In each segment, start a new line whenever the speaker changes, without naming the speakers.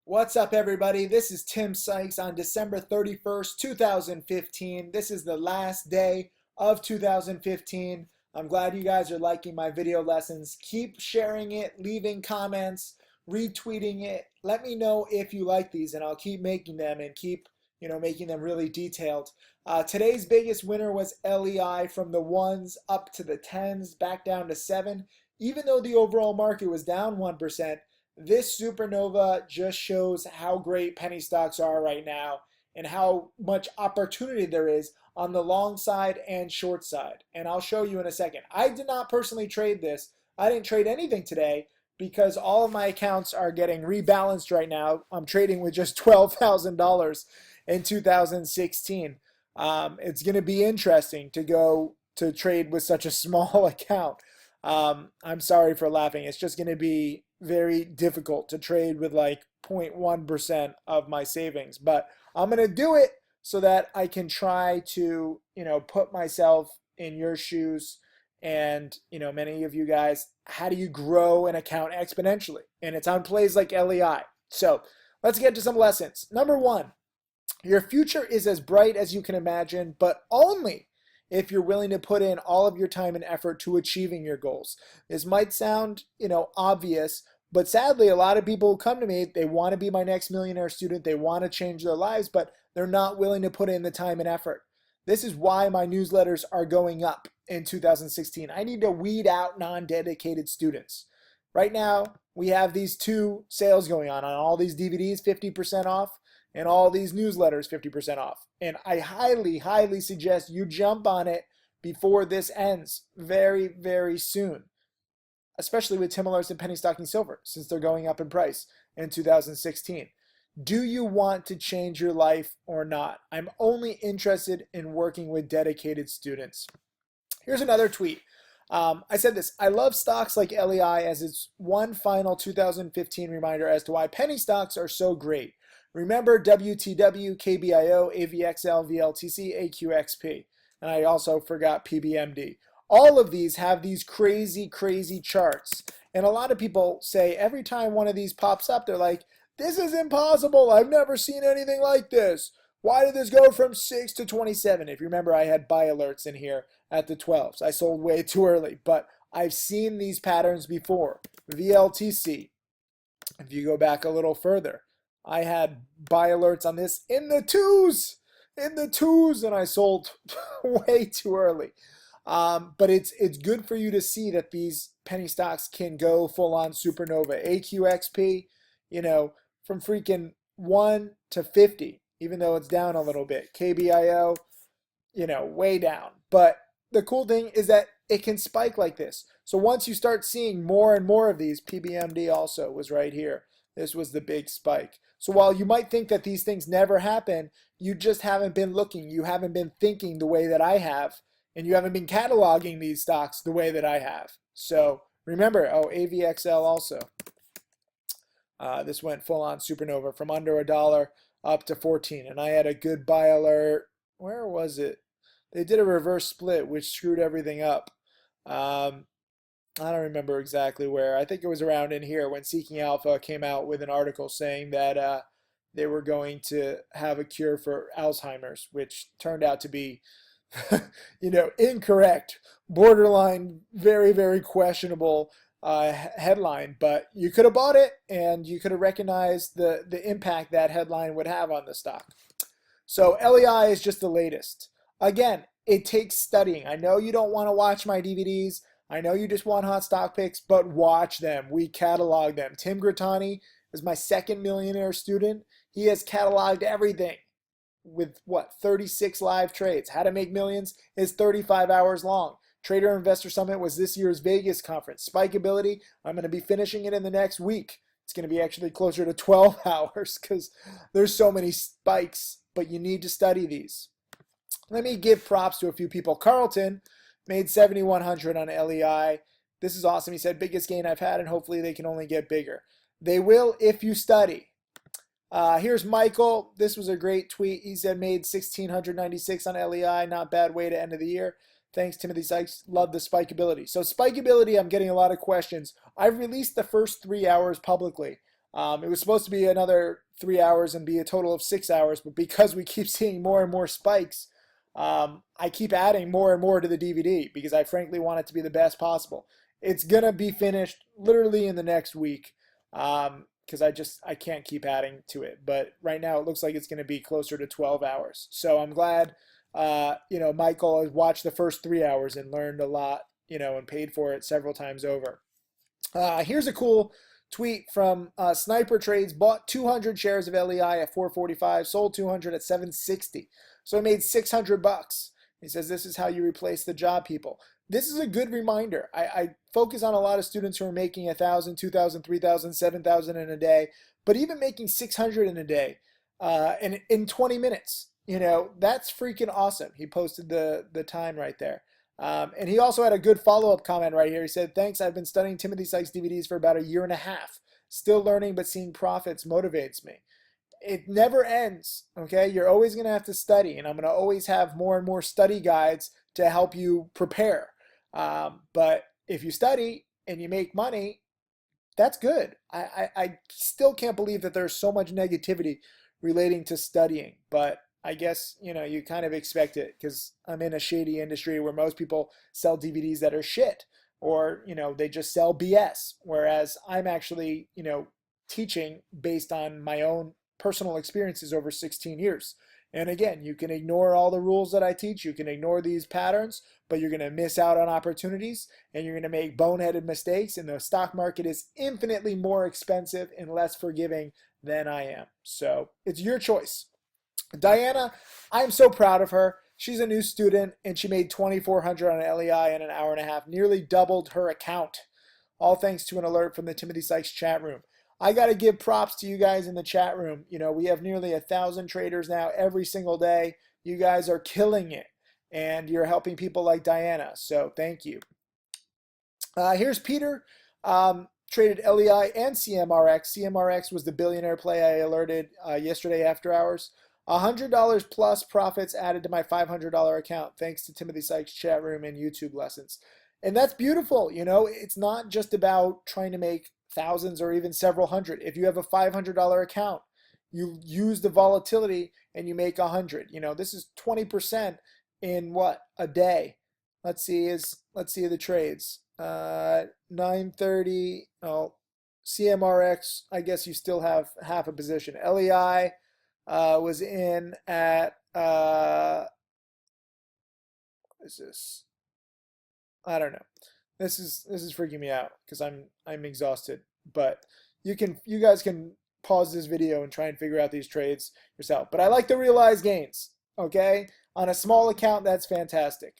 What's up, everybody? This is Tim Sykes on December 31st, 2015. This is the last day of 2015. I'm glad you guys are liking my video lessons. Keep sharing it, leaving comments, retweeting it. Let me know if you like these, and I'll keep making them and keep, making them really detailed. Today's biggest winner was LEI from the ones up to the tens, back down to 7. Even though the overall market was down 1%, this supernova just shows how great penny stocks are right now and how much opportunity there is on the long side and short side. And I'll show you in a second. I did not personally trade this. I didn't trade anything today because all of my accounts are getting rebalanced right now. I'm trading with just $12,000 in 2016. It's going to be interesting to go to trade with such a small account. I'm sorry for laughing. It's just going to be very difficult to trade with like 0.1% of my savings, but I'm going to do it so that I can try to, put myself in your shoes. And, many of you guys, how do you grow an account exponentially? And it's on plays like LEI. So let's get to some lessons. Number one, your future is as bright as you can imagine, but only if you're willing to put in all of your time and effort to achieving your goals. This might sound, obvious, but sadly, a lot of people come to me, they want to be my next millionaire student, they want to change their lives, but they're not willing to put in the time and effort. This is why my newsletters are going up in 2016. I need to weed out non-dedicated students. Right now, we have these two sales going on all these DVDs, 50% off, and all these newsletters 50% off. And I highly, highly suggest you jump on it before this ends very, very soon, especially with Tim Alerts and penny stocking silver, since they're going up in price in 2016. Do you want to change your life or not? I'm only interested in working with dedicated students. Here's another tweet. I said this: I love stocks like LEI as it's one final 2015 reminder as to why penny stocks are so great. Remember WTW, KBIO, AVXL, VLTC, AQXP. And I also forgot PBMD. All of these have these crazy, crazy charts. And a lot of people say every time one of these pops up, they're like, this is impossible. I've never seen anything like this. Why did this go from 6 to 27? If you remember, I had buy alerts in here at the 12s. I sold way too early, but I've seen these patterns before. VLTC, if you go back a little further, I had buy alerts on this in the twos, and I sold way too early. But it's good for you to see that these penny stocks can go full on supernova. AQXP, from freaking 1 to 50, even though it's down a little bit. KBIO, way down. But the cool thing is that it can spike like this. So once you start seeing more and more of these, PBMD also was right here. This was the big spike. So while you might think that these things never happen, you just haven't been looking. You haven't been thinking the way that I have, and you haven't been cataloging these stocks the way that I have. So remember, AVXL also. This went full on supernova from under $1 up to 14. And I had a good buy alert. Where was it? They did a reverse split, which screwed everything up. I don't remember exactly where. I think it was around in here when Seeking Alpha came out with an article saying that they were going to have a cure for Alzheimer's, which turned out to be, incorrect, borderline, very, very questionable headline. But you could have bought it, and you could have recognized the impact that headline would have on the stock. So LEI is just the latest. Again, it takes studying. I know you don't want to watch my DVDs. I know you just want hot stock picks, but watch them. We catalog them. Tim Grittani is my second millionaire student. He has cataloged everything with 36 live trades. How to Make Millions is 35 hours long. Trader Investor Summit was this year's Vegas conference. Spikeability, I'm going to be finishing it in the next week. It's going to be actually closer to 12 hours because there's so many spikes, but you need to study these. Let me give props to a few people. Carlton made 7,100 on LEI. This is awesome. He said, biggest gain I've had, and hopefully they can only get bigger. They will if you study. Here's Michael. This was a great tweet. He said, made 1,696 on LEI. Not bad way to end of the year. Thanks, Timothy Sykes. Love the spikeability. So spikeability, I'm getting a lot of questions. I've released the first 3 hours publicly. It was supposed to be another 3 hours and be a total of 6 hours, but because we keep seeing more and more spikes, I keep adding more and more to the DVD because I frankly want it to be the best possible. It's gonna be finished literally in the next week, because I can't keep adding to it. But right now it looks like it's gonna be closer to 12 hours. So I'm glad, Michael has watched the first 3 hours and learned a lot, and paid for it several times over. Here's a cool tweet from Sniper Trades. Bought 200 shares of LEI at 445, sold 200 at 760. So he made 600 bucks. He says this is how you replace the job people. This is a good reminder. I focus on a lot of students who are making 1,000, 2,000, 3,000, 7,000 in a day, but even making 600 in a day, and in 20 minutes. That's freaking awesome. He posted the time right there. And he also had a good follow-up comment right here. He said, thanks, I've been studying Timothy Sykes DVDs for about a year and a half. Still learning, but seeing profits motivates me. It never ends, okay? You're always going to have to study, and I'm going to always have more and more study guides to help you prepare. But if you study and you make money, that's good. I still can't believe that there's so much negativity relating to studying, but I guess, you kind of expect it because I'm in a shady industry where most people sell DVDs that are shit, or, they just sell BS. Whereas I'm actually, teaching based on my own personal experiences over 16 years. And again, you can ignore all the rules that I teach. You can ignore these patterns, but you're going to miss out on opportunities and you're going to make boneheaded mistakes. And the stock market is infinitely more expensive and less forgiving than I am. So it's your choice. Diana, I'm so proud of her. She's a new student and she made 2,400 on LEI in an hour and a half, nearly doubled her account. All thanks to an alert from the Timothy Sykes chat room. I got to give props to you guys in the chat room. We have nearly 1,000 traders now every single day. You guys are killing it and you're helping people like Diana. So thank you. Here's Peter. Traded LEI and CMRX. CMRX was the billionaire play I alerted yesterday after hours. $100 plus profits added to my $500 account thanks to Timothy Sykes chat room and YouTube lessons. And that's beautiful. It's not just about trying to make thousands or even several hundred. If you have a $500 account, you use the volatility and you make 100. This is 20% in what, a day. Let's see the trades. 930. Oh, CMRX. I guess you still have half a position. LEI was in at what is this? I don't know. This is freaking me out because I'm exhausted. But you guys can pause this video and try and figure out these trades yourself. But I like the realized gains. Okay, on a small account, that's fantastic.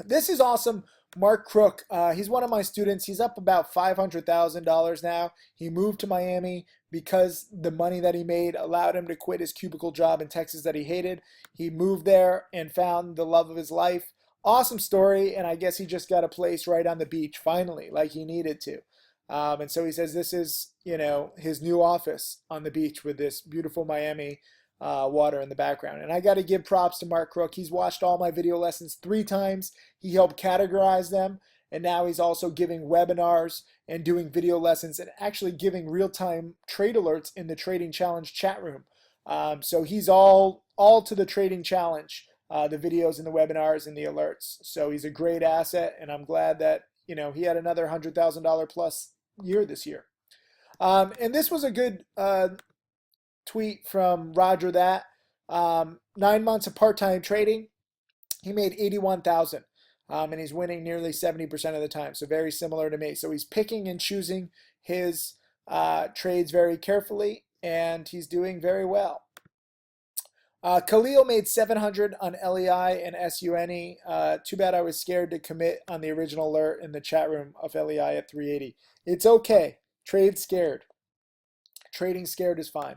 This is awesome. Mark Crook, he's one of my students. He's up about $500,000 now. He moved to Miami because the money that he made allowed him to quit his cubicle job in Texas that he hated. He moved there and found the love of his life. Awesome story, and I guess he just got a place right on the beach finally, like he needed to. And so he says this is, his new office on the beach with this beautiful Miami water in the background. And I got to give props to Mark Crook. He's watched all my video lessons 3 times. He helped categorize them. And now he's also giving webinars and doing video lessons and actually giving real-time trade alerts in the Trading Challenge chat room. So he's all to the Trading Challenge, the videos and the webinars and the alerts. So he's a great asset. And I'm glad that, he had another $100,000 plus year this year. And this was a good tweet from Roger that 9 months of part-time trading, he made 81,000, and he's winning nearly 70% of the time. So very similar to me. So he's picking and choosing his trades very carefully, and he's doing very well. Khalil made 700 on LEI and SUNE. Too bad I was scared to commit on the original alert in the chat room of LEI at 380. It's okay. Trade scared. Trading scared is fine.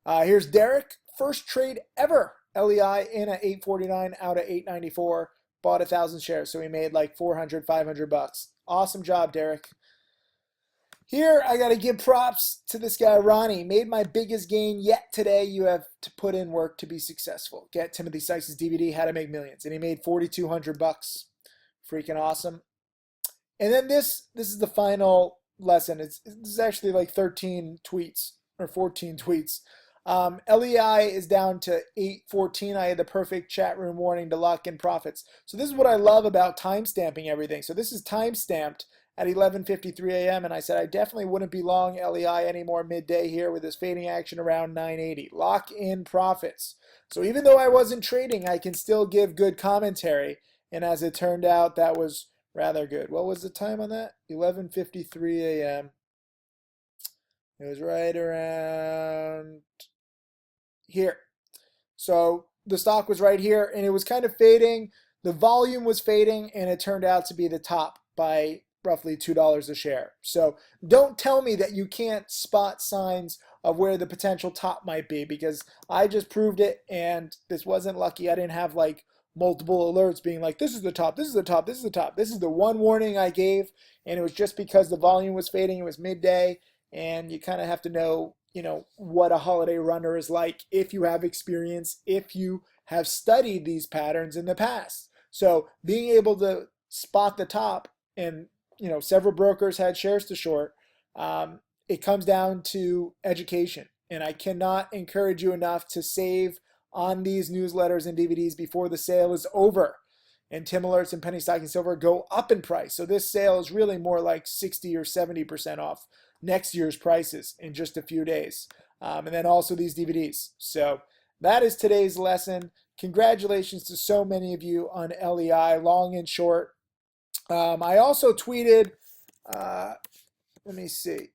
Here's Derek. First trade ever. LEI in at 849 out of 894. Bought 1,000 shares. So he made like 400, 500 bucks. Awesome job, Derek. Here, I got to give props to this guy, Ronnie. Made my biggest gain yet today. You have to put in work to be successful. Get Timothy Sykes' DVD, How to Make Millions. And he made 4,200 bucks. Freaking awesome. And then this is the final lesson. It's actually like 13 tweets or 14 tweets. LEI is down to 814. I had the perfect chat room warning to lock in profits. So this is what I love about timestamping everything. So this is timestamped at 11:53 a.m. and I said I definitely wouldn't be long LEI anymore midday here with this fading action around 980. Lock in profits. So even though I wasn't trading, I can still give good commentary. And as it turned out, that was rather good. What was the time on that? 11:53 a.m. It was right around here. So the stock was right here and it was kind of fading. The volume was fading and it turned out to be the top by roughly $2 a share. So don't tell me that you can't spot signs of where the potential top might be, because I just proved it and this wasn't lucky. I didn't have like multiple alerts being like, this is the top, this is the top, this is the top. This is the one warning I gave, and it was just because the volume was fading. It was midday, and you kind of have to know, what a holiday runner is like if you have experience, if you have studied these patterns in the past. So being able to spot the top, and several brokers had shares to short. It comes down to education, and I cannot encourage you enough to save on these newsletters and DVDs before the sale is over. And Tim Alerts and penny stock and silver go up in price. So this sale is really more like 60 or 70% off next year's prices in just a few days. And then also these DVDs. So that is today's lesson. Congratulations to so many of you on LEI, long and short. I also tweeted, let me see.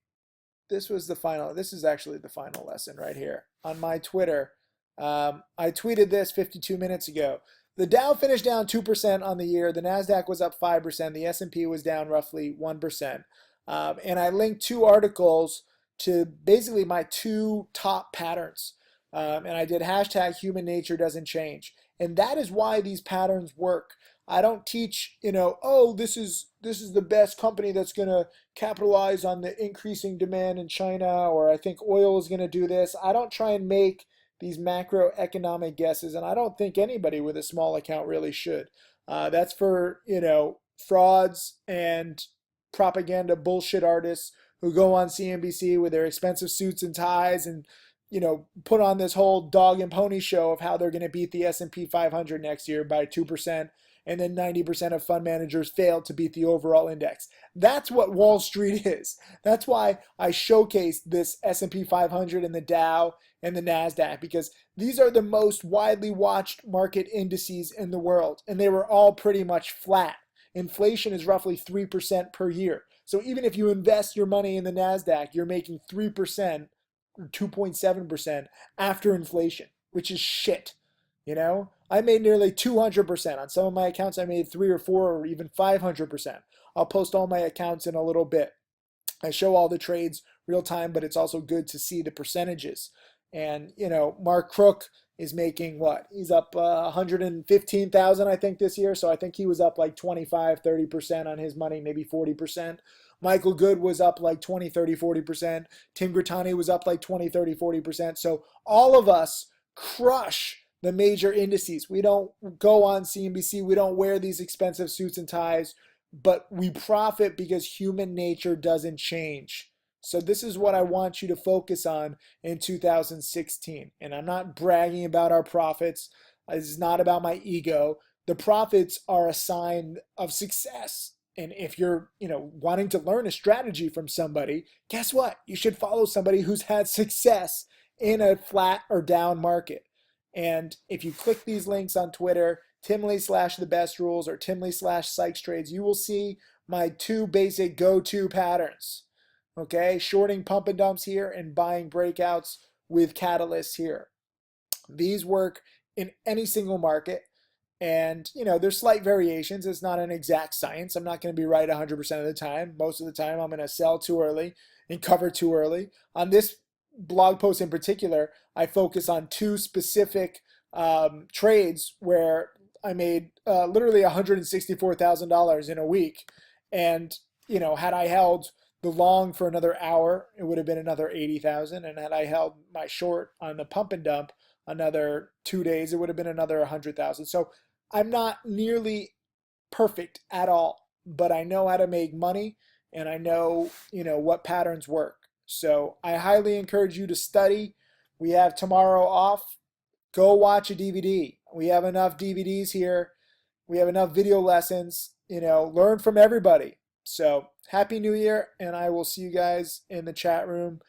This is actually the final lesson right here on my Twitter. I tweeted this 52 minutes ago. The Dow finished down 2% on the year. The NASDAQ was up 5%. The S&P was down roughly 1%. And I linked two articles to basically my two top patterns. And I did hashtag human nature doesn't change. And that is why these patterns work. I don't teach, oh, this is the best company that's going to capitalize on the increasing demand in China, or I think oil is going to do this. I don't try and make these macroeconomic guesses, and I don't think anybody with a small account really should. That's for, frauds and propaganda bullshit artists who go on CNBC with their expensive suits and ties and put on this whole dog and pony show of how they're going to beat the S&P 500 next year by 2%, and then 90% of fund managers fail to beat the overall index. That's what Wall Street is. That's why I showcased this S&P 500 and the Dow and the NASDAQ, because these are the most widely watched market indices in the world, and they were all pretty much flat. Inflation is roughly 3% per year. So even if you invest your money in the NASDAQ, you're making 3%, 2.7% after inflation, which is shit. I made nearly 200%. On some of my accounts, I made 3 or 4 or even 500%. I'll post all my accounts in a little bit. I show all the trades real time, but it's also good to see the percentages. And, Mark Crook is making what? He's up 115,000, I think, this year. So I think he was up like 25, 30% on his money, maybe 40%. Michael Good was up like 20, 30, 40%. Tim Grittani was up like 20, 30, 40%. So all of us crush the major indices. We don't go on CNBC. We don't wear these expensive suits and ties, but we profit because human nature doesn't change. So this is what I want you to focus on in 2016. And I'm not bragging about our profits. This is not about my ego. The profits are a sign of success. And if you're, wanting to learn a strategy from somebody, guess what? You should follow somebody who's had success in a flat or down market. And if you click these links on Twitter, Timley/TheBestRules or Timley/Sykes Trades, you will see my two basic go-to patterns. Okay, shorting pump and dumps here and buying breakouts with catalysts here. These work in any single market. And, there's slight variations. It's not an exact science. I'm not going to be right 100% of the time. Most of the time, I'm going to sell too early and cover too early. On this blog post in particular, I focus on two specific trades where I made literally $164,000 in a week. And, had I held the long for another hour, it would have been another 80,000. And had I held my short on the pump and dump another 2 days, it would have been another 100,000. So I'm not nearly perfect at all, but I know how to make money. and I know, what patterns work. So I highly encourage you to study. We have tomorrow off. Go watch a DVD. We have enough DVDs here. We have enough video lessons. Learn from everybody. So happy New Year, and I will see you guys in the chat room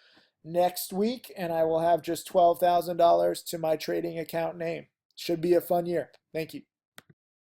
next week, and I will have just $12,000 to my trading account name. Should be a fun year. Thank you.